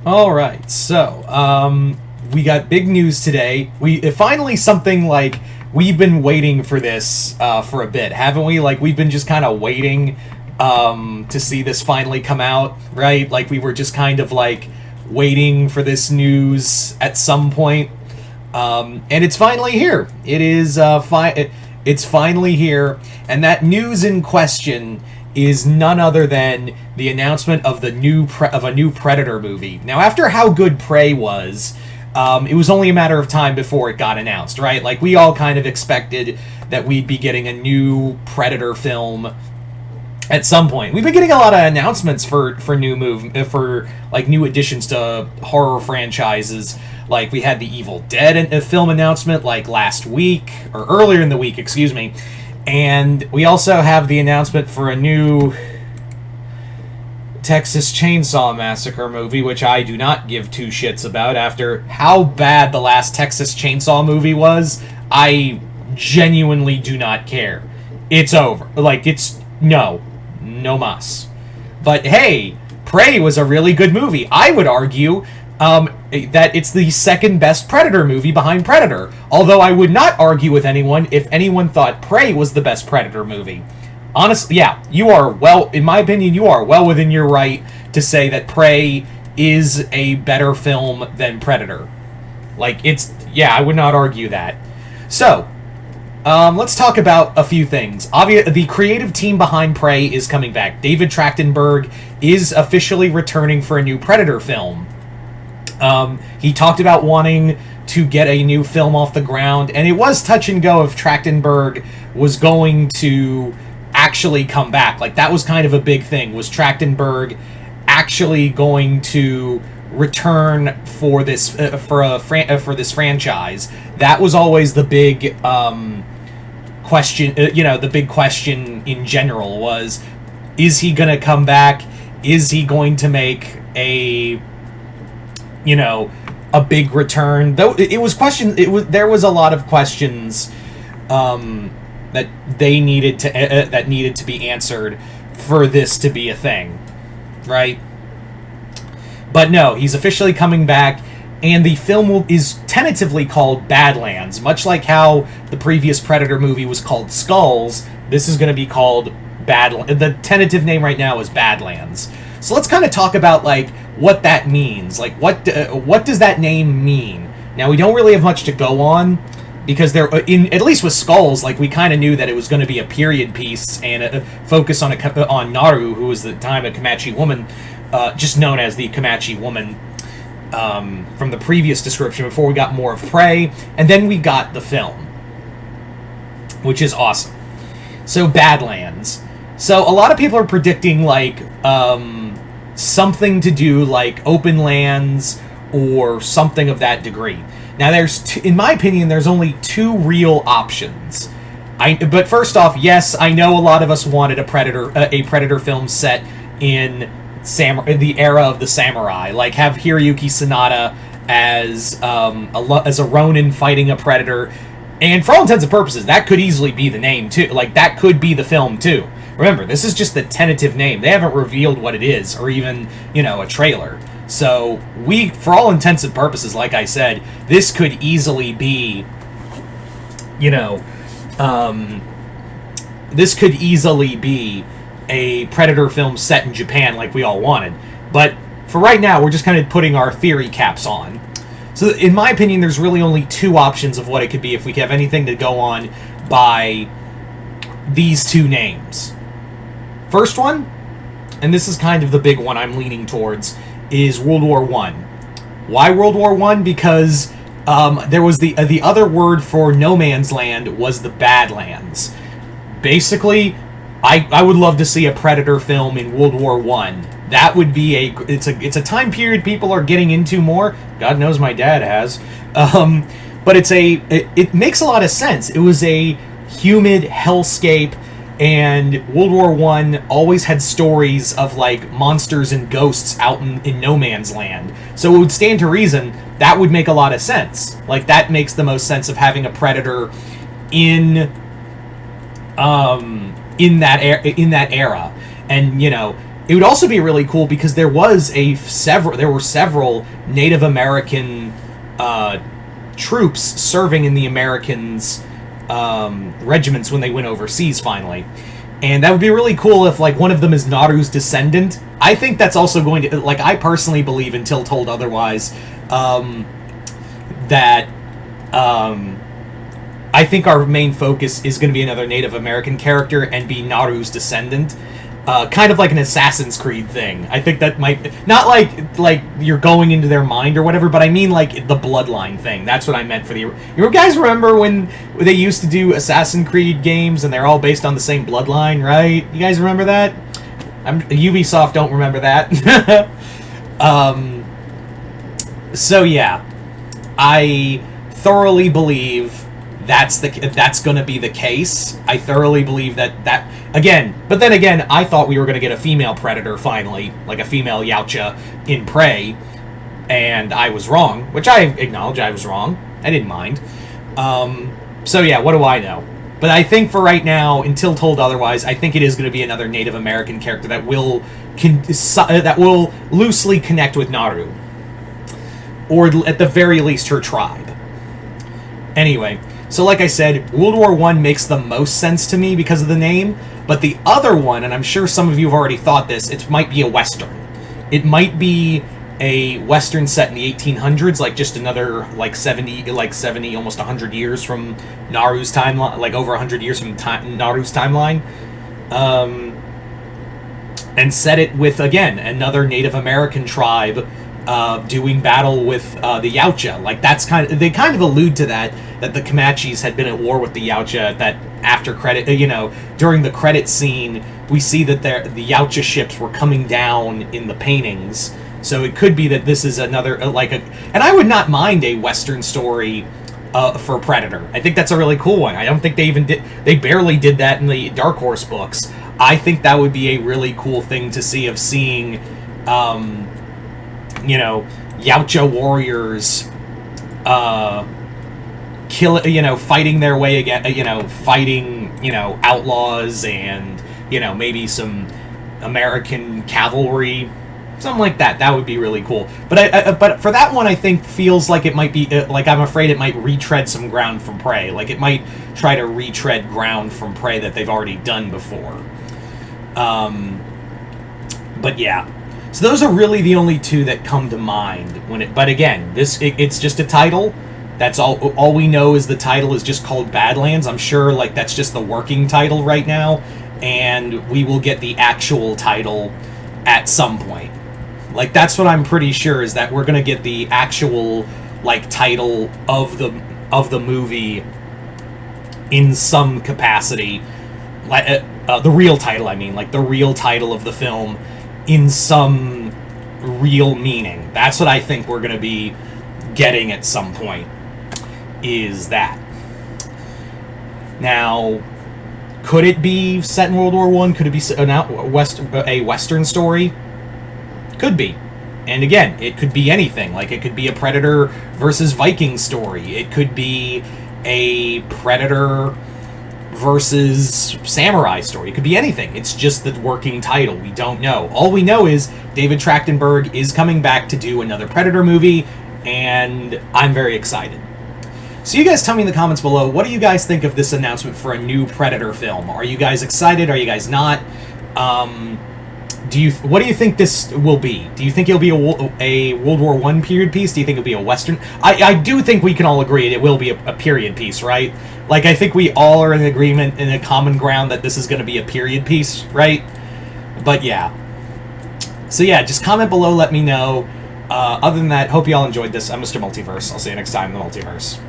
All right, so we got big news today. We finally something like we've been waiting for this for a bit, haven't we? Like we've been just kind of waiting to see this finally come out, right? Like we were just kind of like waiting for this news at some point, and it's finally here. It is it's finally here, and that news in question is none other than the announcement of a new Predator movie. Now, after how good Prey was, it was only a matter of time before it got announced, right? Like we all kind of expected that we'd be getting a new Predator film at some point. We've been getting a lot of announcements for for like new additions to horror franchises. Like we had the Evil Dead film announcement like last week or earlier in the week, excuse me. And we also have the announcement for a new Texas Chainsaw Massacre movie, which I do not give two shits about after how bad the last Texas Chainsaw movie was. I genuinely do not care. It's over. Like, it's no mas. But hey, Prey was a really good movie. I would argue that it's the second best Predator movie behind Predator. Although I would not argue with anyone if anyone thought Prey was the best Predator movie. Honestly, yeah, you are well, in my opinion, you are well within your right to say that Prey is a better film than Predator. Like, yeah, I would not argue that. So, let's talk about a few things. The creative team behind Prey is coming back. David Trachtenberg is officially returning for a new Predator film. He talked about wanting to get a new film off the ground, and it was touch and go if Trachtenberg was going to actually come back. Like, that was kind of a big thing. Was Trachtenberg actually going to return for this for this franchise? That was always the big question. The big question in general was: is he going to come back? Is he going to make a big return? Though it was question. There was a lot of questions that they needed to be answered for this to be a thing, right? But no, he's officially coming back, and the film is tentatively called Badlands, much like how the previous Predator movie was called Skulls. This is going to be called Badlands. The tentative name right now is Badlands. So let's kind of talk about like what that means. Like what does that name mean? Now we don't really have much to go on, because at least with Skulls, like we kind of knew that it was going to be a period piece and a focus on Naru, who was at the time a Comanche woman, just known as the Comanche woman, from the previous description before we got more of Prey, and then we got the film, which is awesome. So Badlands. So a lot of people are predicting like something to do like open lands or something of that degree. Now, in my opinion, there's only two real options. But first off, yes, I know a lot of us wanted a Predator film set in the era of the samurai, like have Hiroyuki Sanada as a Ronin fighting a Predator, and for all intents and purposes, that could easily be the name too. Like that could be the film too. Remember, this is just the tentative name. They haven't revealed what it is, or even a trailer. So for all intents and purposes, like I said, this could easily be, this could easily be a Predator film set in Japan, like we all wanted. But for right now, we're just kind of putting our theory caps on. So in my opinion, there's really only two options of what it could be if we have anything to go on by these two names. First one, and this is kind of the big one I'm leaning towards, is World War I. Why World War I? Because there was the other word for no man's land was the Badlands. Basically, I would love to see a Predator film in World War I. That would be it's a time period people are getting into more. God knows my dad has. But it makes a lot of sense. It was a humid hellscape, and World War I always had stories of like monsters and ghosts out in no man's land. So it would stand to reason that would make a lot of sense. Like that makes the most sense of having a Predator in that era. And It would also be really cool because there were several Native American troops serving in the Americans' regiments when they went overseas finally. And that would be really cool if, like, one of them is Naru's descendant. I think that's also going to, like, I personally believe, until told otherwise, that I think our main focus is going to be another Native American character and be Naru's descendant. Kind of like an Assassin's Creed thing. I think that might... Not like you're going into their mind or whatever, but I mean like the bloodline thing. That's what I meant for the... You guys remember when they used to do Assassin's Creed games and they're all based on the same bloodline, right? You guys remember that? Ubisoft don't remember that. So yeah. I thoroughly believe that's going to be the case. I thoroughly believe that again. But then again, I thought we were going to get a female Predator finally, like a female Yautja in Prey, and I was wrong. Which I acknowledge I was wrong. I didn't mind. So yeah, what do I know? But I think for right now, until told otherwise, I think it is going to be another Native American character that will loosely connect with Naru, or at the very least her tribe. Anyway. So like I said, World War I makes the most sense to me because of the name, but the other one, and I'm sure some of you have already thought this, it might be a Western. It might be a Western set in the 1800s, like just another, like 70, almost 100 years from Naru's timeline, like over 100 years from Naru's timeline. And set it with, again, another Native American tribe doing battle with the Yautja. Like, that's they kind of allude to that the Comanches had been at war with the Yautja, that after credit, during the credit scene, we see that the Yautja ships were coming down in the paintings. So it could be that this is another, and I would not mind a Western story for Predator. I think that's a really cool one. I don't think they barely did that in the Dark Horse books. I think that would be a really cool thing to see, of seeing, Yautja warriors, fighting their way again, fighting, outlaws and, maybe some American cavalry, something like that. That would be really cool. But for that one, I think feels like it might be, I'm afraid it might retread some ground from Prey. Like, it might try to retread ground from Prey that they've already done before. But yeah. So those are really the only two that come to mind but again, it's just a title. That's all we know is the title is just called Badlands. I'm sure that's just the working title right now, and we will get the actual title at some point. That's what I'm pretty sure, is that we're going to get the actual title of the movie in some capacity. The real title, I mean, the real title of the film in some real meaning. That's what I think we're going to be getting at some point, is that. Now, could it be set in World War I? Could it be a Western story? Could be. And again, it could be anything. It could be a Predator versus Viking story. It could be a Predator versus samurai story. It could be anything. It's just the working title. We don't know. All we know is David Trachtenberg is coming back to do another Predator movie, and I'm very excited. So you guys tell me in the comments below, what do you guys think of this announcement for a new Predator film? Are you guys excited? Are you guys not? What do you think this will be? Do you think it'll be a World War I period piece? Do you think it'll be a Western? I do think we can all agree it will be a period piece, right? I think we all are in agreement, in a common ground, that this is going to be a period piece, right? But yeah. So yeah, just comment below, let me know. Other than that, hope you all enjoyed this. I'm Mr. Multiverse. I'll see you next time in the Multiverse.